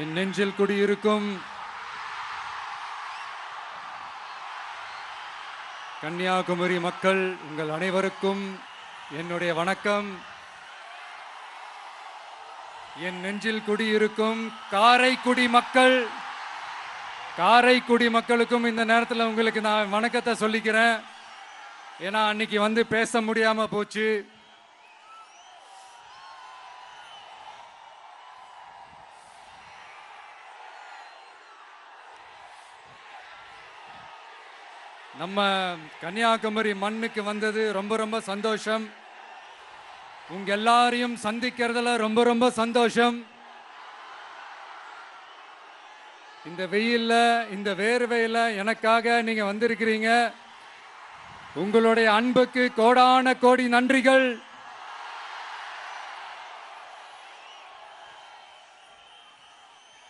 என் நெஞ்சில் குடியிருக்கும் கன்னியாகுமரி மக்கள் உங்கள் அனைவருக்கும் என்னுடைய வணக்கம். என் நெஞ்சில் குடியிருக்கும் காரைக்குடி மக்களுக்கும் இந்த நேரத்தில் உங்களுக்கு நான் வணக்கத்தை சொல்லிக்கிறேன். ஏன்னா அன்னைக்கு வந்து பேச முடியாம போச்சு. நம்ம கன்னியாகுமரி மண்ணுக்கு வந்தது ரொம்ப ரொம்ப சந்தோஷம். உங்க எல்லாரையும் சந்திக்கிறதுல ரொம்ப ரொம்ப சந்தோஷம். இந்த வெயில்ல இந்த வேர்வையில எனக்காக நீங்க வந்திருக்கிறீங்க. உங்களுடைய அன்புக்கு கோடான கோடி நன்றிகள்.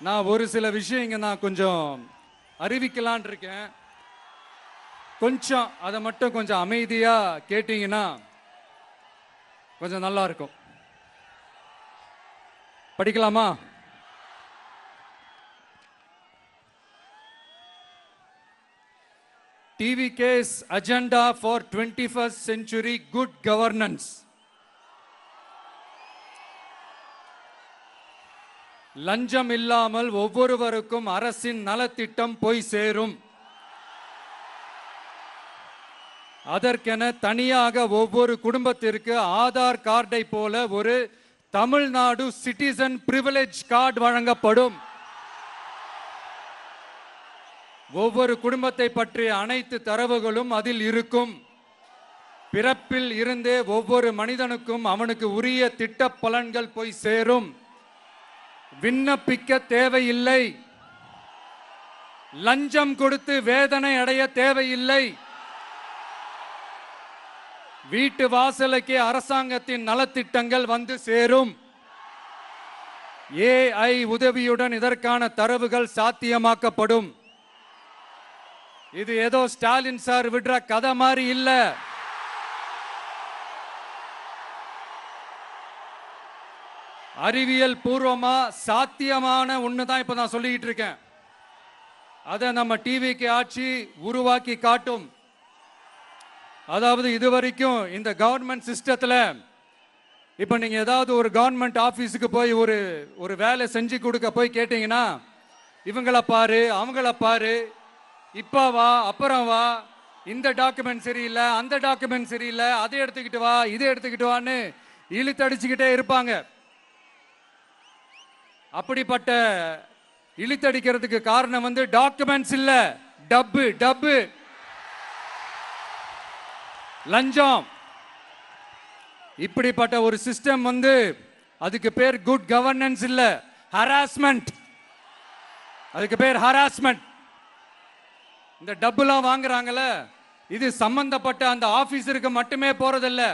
நான் ஒரு சில விஷயம் நான் கொஞ்சம் அறிவிக்கலான் இருக்கேன். கொஞ்சம் அதை மட்டும் கொஞ்சம் அமைதியா கேட்டீங்கன்னா கொஞ்சம் நல்லா இருக்கும். படிக்கலாமா? TVK's agenda for 21st century good governance. லஞ்சம் இல்லாமல் ஒவ்வொருவருக்கும் அரசின் நலத்திட்டம் போய் சேரும். அதற்கென தனியாக ஒவ்வொரு குடும்பத்திற்கு ஆதார் கார்டை போல ஒரு தமிழ்நாடு சிட்டிசன் பிரிவிலேஜ் கார்டு வழங்கப்படும். ஒவ்வொரு குடும்பத்தை பற்றிய அனைத்து தரவுகளும் அதில் இருக்கும். பிறப்பில் இருந்தே ஒவ்வொரு மனிதனுக்கும் அவனுக்கு உரிய திட்ட பலன்கள் போய் சேரும். விண்ணப்பிக்க தேவையில்லை. லஞ்சம் கொடுத்து வேதனை அடைய தேவையில்லை. வீட்டு வாசலுக்கே அரசாங்கத்தின் நலத்திட்டங்கள் வந்து சேரும். AI உதவியுடன் இதற்கான தரவுகள் சாத்தியமாக்கப்படும். இது ஏதோ ஸ்டாலின் சார் விடுற கதை மாதிரி இல்ல. அறிவியல் பூர்வமா சாத்தியமான ஒண்ணுதான் இப்ப நான் சொல்லிட்டு இருக்கேன். அதை நம்ம டிவிக்கு ஆட்சி உருவாக்கி காட்டும். அதாவது இதுவரைக்கும் இந்த கவர்மெண்ட் சிஸ்டத்தில் இப்போ நீங்கள் ஏதாவது ஒரு கவர்மெண்ட் ஆஃபீஸுக்கு போய் ஒரு வேலை செஞ்சு கொடுக்க போய் கேட்டீங்கன்னா இவங்கள பாரு அவங்கள பாரு, இப்போ வா அப்புறம் வா, இந்த டாக்குமெண்ட் சரியில்லை அந்த டாக்குமெண்ட் சரியில்லை, அதை எடுத்துக்கிட்டு வா இதை எடுத்துக்கிட்டு வான்னு இழுத்தடிச்சுக்கிட்டே இருப்பாங்க. அப்படிப்பட்ட இழுத்தடிக்கிறதுக்கு காரணம் வந்து டாக்குமெண்ட்ஸ் இல்லை, டப்பு லஞ்சம். இப்படிப்பட்ட ஒரு சிஸ்டம் வந்து அதுக்கு பேர் குட் கவர்னன்ஸ் இல்ல, ஹராஸ்மெண்ட். அதுக்கு பேர் ஹராஸ்மெண்ட். இந்த டப்புலாம் வாங்குறாங்கல்ல, இது சம்பந்தப்பட்ட அந்த ஆபீசருக்கு மட்டுமே போறதில்ல,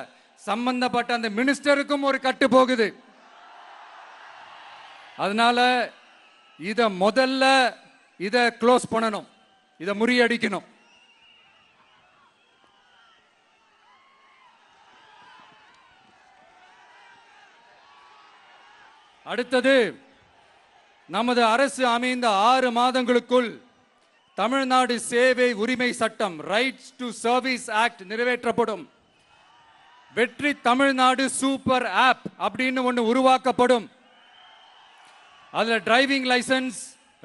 சம்பந்தப்பட்ட அந்த மினிஸ்டருக்கும் ஒரு கட்டு போகுது. அதனால முதல்ல இதை க்ளோஸ் பண்ணணும், இதை முறியடிக்கணும். அடுத்தது, நமது அரசு அமைந்த 6 மாதங்களுக்குள் தமிழ்நாடு சேவை உரிமை சட்டம் ரைட்ஸ் டு சர்வீஸ் ஆக்ட் நிறைவேற்றப்படும். வெற்றி தமிழ்நாடு சூப்பர் ஆப் அப்படின்னு ஒன்று உருவாக்கப்படும். அதில் driving licence,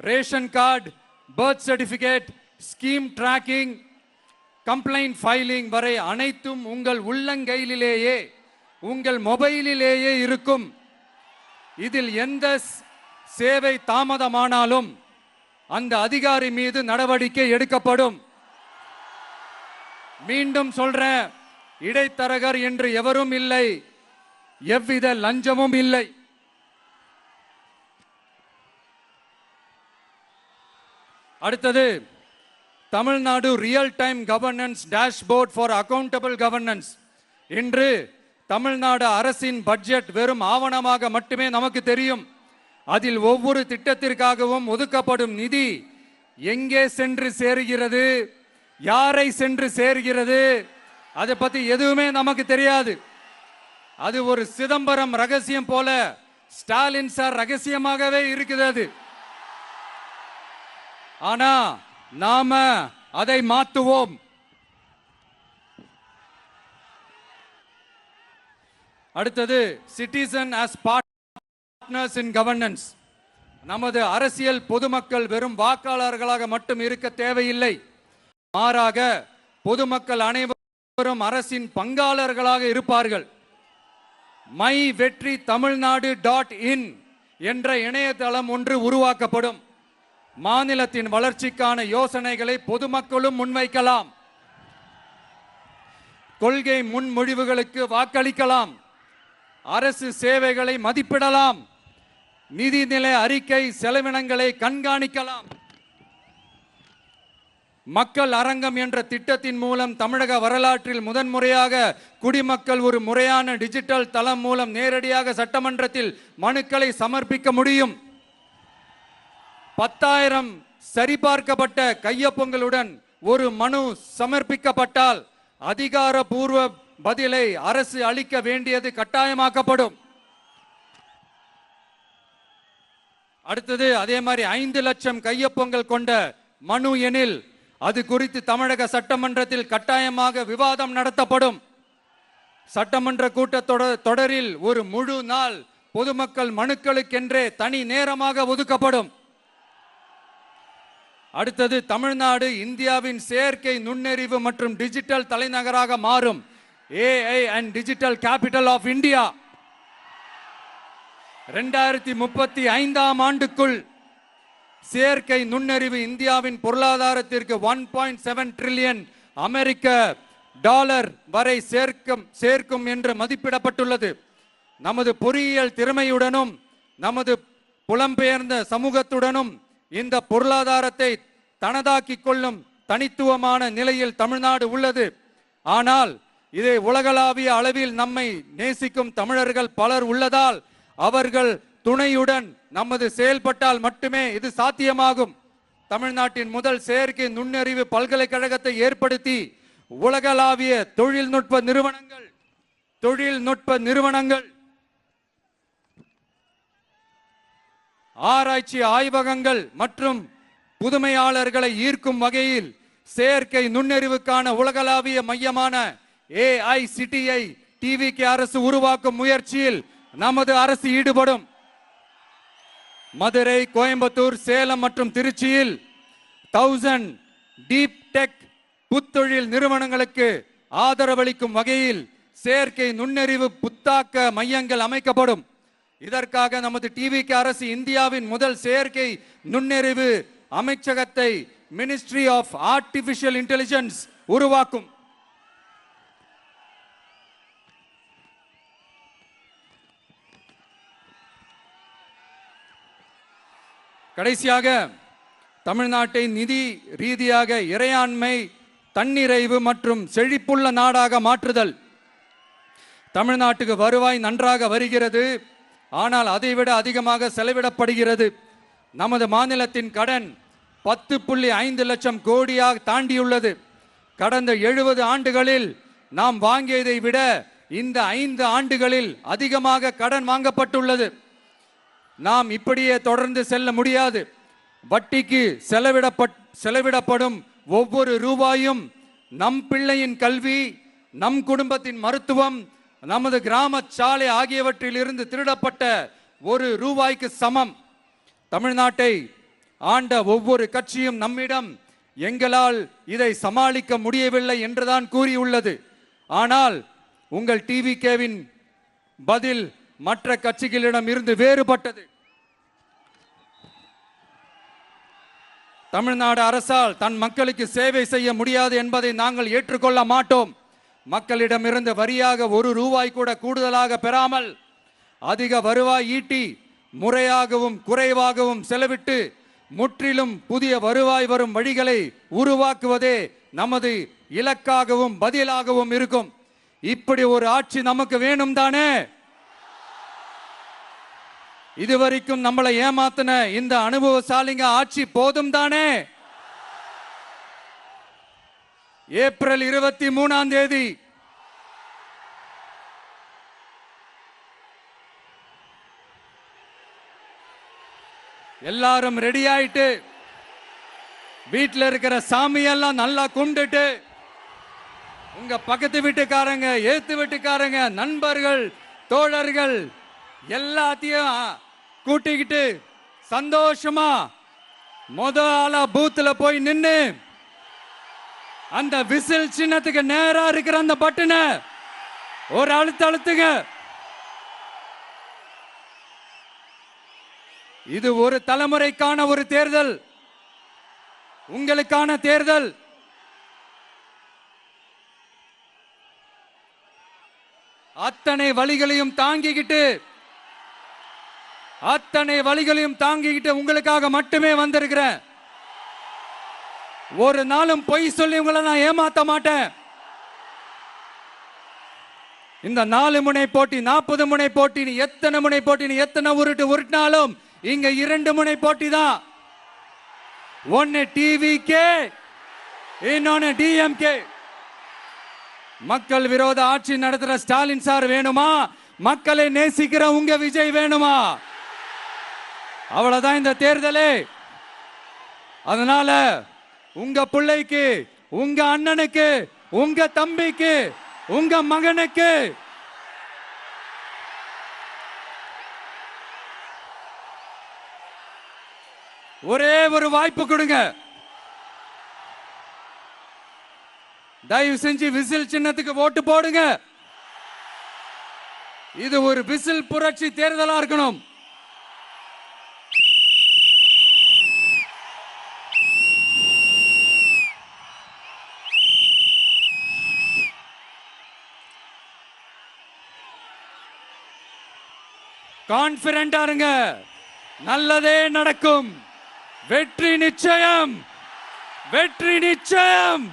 ration card, birth certificate, scheme tracking, complaint filing வரை அனைத்தும் உங்கள் உள்ளங்கையிலேயே உங்கள் மொபைலிலேயே இருக்கும். இதில் எந்த சேவை தாமதமானாலும் அந்த அதிகாரி மீது நடவடிக்கை எடுக்கப்படும். மீண்டும் சொல்றேன், இடைத்தரகர் என்று எவரும் இல்லை, எவ்வித லஞ்சமும் இல்லை. அடுத்தது, Tamil Nadu real time governance dashboard for accountable governance. இன்று தமிழ்நாடு அரசின் பட்ஜெட் வெறும் ஆவணமாக மட்டுமே நமக்கு தெரியும். அதில் ஒவ்வொரு திட்டத்திற்காகவும் ஒதுக்கப்படும் நிதி எங்கே சென்று சேர்கிறது, யாரை சென்று சேர்கிறது, அதை பத்தி எதுவுமே நமக்கு தெரியாது. அது ஒரு சிதம்பரம் ரகசியம் போல ஸ்டாலின் சார் ரகசியமாகவே இருக்குது. அது ஆனா நாம அதை மாற்றுவோம். அடுத்தது சிட்டிசன் ஆஸ் பார்ட்னர்ஸ் இன் கவர்னன்ஸ். நமது அரசியல் பொதுமக்கள் வெறும் வாக்காளர்களாக மட்டும் இருக்க தேவையில்லை. மாறாக பொதுமக்கள் அனைவரும் அரசின் பங்காளர்களாக இருப்பார்கள். மை வெற்றி தமிழ்நாடு .in என்ற இணையதளம் ஒன்று உருவாக்கப்படும். மாநிலத்தின் வளர்ச்சிக்கான யோசனைகளை பொதுமக்களும் முன்வைக்கலாம். கொள்கை முன்மொழிவுகளுக்கு வாக்களிக்கலாம். அரசு சேவைகளை மதிப்பிடலாம். நிதிநிலை அறிக்கை செலவினங்களை கண்காணிக்கலாம். மக்கள் அரங்கம் என்ற திட்டத்தின் மூலம் தமிழக வரலாற்றில் முதன்முறையாக குடிமக்கள் ஒரு முறையான டிஜிட்டல் தளம் மூலம் நேரடியாக சட்டமன்றத்தில் மனுக்களை சமர்ப்பிக்க முடியும். 10,000 சரிபார்க்கப்பட்ட கையொப்பங்களுடன் ஒரு மனு சமர்ப்பிக்கப்பட்டால் அதிகாரப்பூர்வ பதிலை அரசு அளிக்க வேண்டியது கட்டாயமாக்கப்படும். அடுத்தது அதே மாதிரி 5 லட்சம் கையொப்பங்கள் கொண்ட மனு எனில் அது குறித்து தமிழக சட்டமன்றத்தில் கட்டாயமாக விவாதம் நடத்தப்படும். சட்டமன்ற கூட்டத்தொடரில் ஒரு முழு நாள் பொதுமக்கள் மனுக்களுக்கென்றே தனி நேரமாக ஒதுக்கப்படும். அடுத்தது தமிழ்நாடு இந்தியாவின் செயற்கை நுண்ணறிவு மற்றும் டிஜிட்டல் தலைநகராக மாறும். AI and Digital Capital of India. 2035ஆம் ஆண்டுக்குள் செயற்கை நுண்ணறிவு இந்தியாவின் பொருளாதாரத்திற்கு 1.7 டிரில்லியன் அமெரிக்க டாலர் வரை சேர்க்கும் என்று மதிப்பிடப்பட்டுள்ளது. நமது பொறியியல் திறமையுடனும் நமது புலம்பெயர்ந்த சமூகத்துடனும் இந்த பொருளாதாரத்தை தனதாக்கிக் கொள்ளும் தனித்துவமான நிலையில் தமிழ்நாடு உள்ளது. ஆனால் இதை உலகளாவிய அளவில் நம்மை நேசிக்கும் தமிழர்கள் பலர் உள்ளதால் அவர்கள் துணையுடன் நமது செயல்பட்டால் மட்டுமே இது சாத்தியமாகும். தமிழ்நாட்டின் முதல் செயற்கை நுண்ணறிவு பல்கலைக்கழகத்தை ஏற்படுத்தி உலகளாவிய தொழில்நுட்ப நிறுவனங்கள் ஆராய்ச்சி ஆய்வகங்கள் மற்றும் புதுமையாளர்களை ஈர்க்கும் வகையில் செயற்கை நுண்ணறிவுக்கான உலகளாவிய மையமான AICTI TVK அரசு உருவாக்கும் முயற்சியில் நமது அரசு ஈடுபடும். மதுரை, கோயம்புத்தூர், சேலம் மற்றும் திருச்சியில் 1000 டீப் டெக் புத்தொழில் நிறுவனங்களுக்கு ஆதரவளிக்கும் வகையில் செயற்கை நுண்ணறிவு புத்தாக்க மையங்கள் அமைக்கப்படும். இதற்காக நமது TVK அரசு இந்தியாவின் முதல் செயற்கை நுண்ணறிவு அமைச்சகத்தை மினிஸ்ட்ரி ஆஃப் ஆர்டிபிஷியல் இன்டெலிஜென்ஸ் உருவாக்கும். கடைசியாக தமிழ்நாட்டை நிதி ரீதியாக இறையாண்மை, தன்னிறைவு மற்றும் செழிப்புள்ள நாடாக மாற்றுதல். தமிழ்நாட்டுக்கு வருவாய் நன்றாக வருகிறது, ஆனால் அதைவிட அதிகமாக செலவிடப்படுகிறது. நமது மாநிலத்தின் கடன் 10.5 லட்சம் கோடியாக தாண்டியுள்ளது. கடந்த 70 ஆண்டுகளில் நாம் வாங்கியதை விட இந்த 5 ஆண்டுகளில் அதிகமாக கடன் வாங்கப்பட்டுள்ளது. நாம் இப்படியே தொடர்ந்து செல்ல முடியாது. வட்டிக்கு செலவிடப்படும் ஒவ்வொரு ரூபாயும் நம் பிள்ளையின் கல்வி, நம் குடும்பத்தின் மருத்துவம், நமது கிராம சாலை ஆகியவற்றில் இருந்து திருடப்பட்ட ஒரு ரூபாய்க்கு சமம். தமிழ்நாட்டை ஆண்ட ஒவ்வொரு கட்சியும் நம்மிடம் எங்களால் இதை சமாளிக்க முடியவில்லை என்றுதான் கூறியுள்ளது. ஆனால் உங்கள் TVKவின் பதில் மற்ற கட்சிகளிடம் இருந்து வேறுபட்டது. தமிழ்நாடு அரசால் தன் மக்களுக்கு சேவை செய்ய முடியாது என்பதை நாங்கள் ஏற்றுக்கொள்ள மாட்டோம். மக்களிடமிருந்து வரியாக ஒரு ரூபாய் கூட கூடுதலாக பெறாமல் அதிக வருவாய் ஈட்டி முறையாகவும் குறைவாகவும் செலவிட்டு முற்றிலும் புதிய வருவாய் வரும் வழிகளை உருவாக்குவதே நமது இலக்காகவும் பதிலாகவும் இருக்கும். இப்படி ஒரு ஆட்சி நமக்கு வேணும் தானே? இதுவரைக்கும் நம்மளை ஏமாத்தின இந்த அனுபவசாலிங்க ஆட்சி போதும் தானே? ஏப்ரல் 23ஆம் தேதி எல்லாரும் ரெடி ஆயிட்டு வீட்டில் இருக்கிற சாமியெல்லாம் நல்லா கும்பிட்டுட்டு உங்க பக்கத்து வீட்டுக்காரங்க, ஏத்து வீட்டுக்காரங்க, நண்பர்கள், தோழர்கள் எல்லாத்தையும் கூட்டிக்கிட்டு சந்தோஷமா முதல்ல பூத்துல போய் நின்னு அந்த விசில் சின்னத்துக்கு நேரா இருக்கிற அந்த பட்டனை ஒரு அழுத்துங்க. இது ஒரு தலைமுறைக்கான ஒரு தேர்தல், உங்களுக்கான தேர்தல். அத்தனை வழிகளையும் தாங்கிக்கிட்டு உங்களுக்காக மட்டுமே வந்திருக்கிறேன். ஒரு நாளும் பொய் சொல்லி உங்களை நான் ஏமாத்த மாட்டேன். இந்த 4 முனை போட்டி, 40 முனை போட்டி, எத்தனை முனை போட்டி, எத்தனை உருட்டினாலும் இங்க 2 முனை போட்டி தான். ஒன்னு டிவிகே, இன்னொன்னு டிஎம்கே. மக்கள் விரோத ஆட்சி நடத்துற ஸ்டாலின் சார் வேணுமா? மக்களை நேசிக்கிற உங்க விஜய் வேணுமா? அவ்வளவுதான் இந்த தேர்தலே. அதனால உங்க பிள்ளைக்கு, உங்க அண்ணனுக்கு, உங்க தம்பிக்கு, உங்க மகனுக்கு ஒரே ஒரு வாய்ப்பு கொடுங்க. தயவு செஞ்சு விசில் சின்னத்துக்கு ஓட்டு போடுங்க. இது ஒரு விசில் புரட்சி தேர்தலா இருக்கணும். கான்பிடென்டா இருங்க, நல்லதே நடக்கும். வெற்றி நிச்சயம், வெற்றி நிச்சயம்.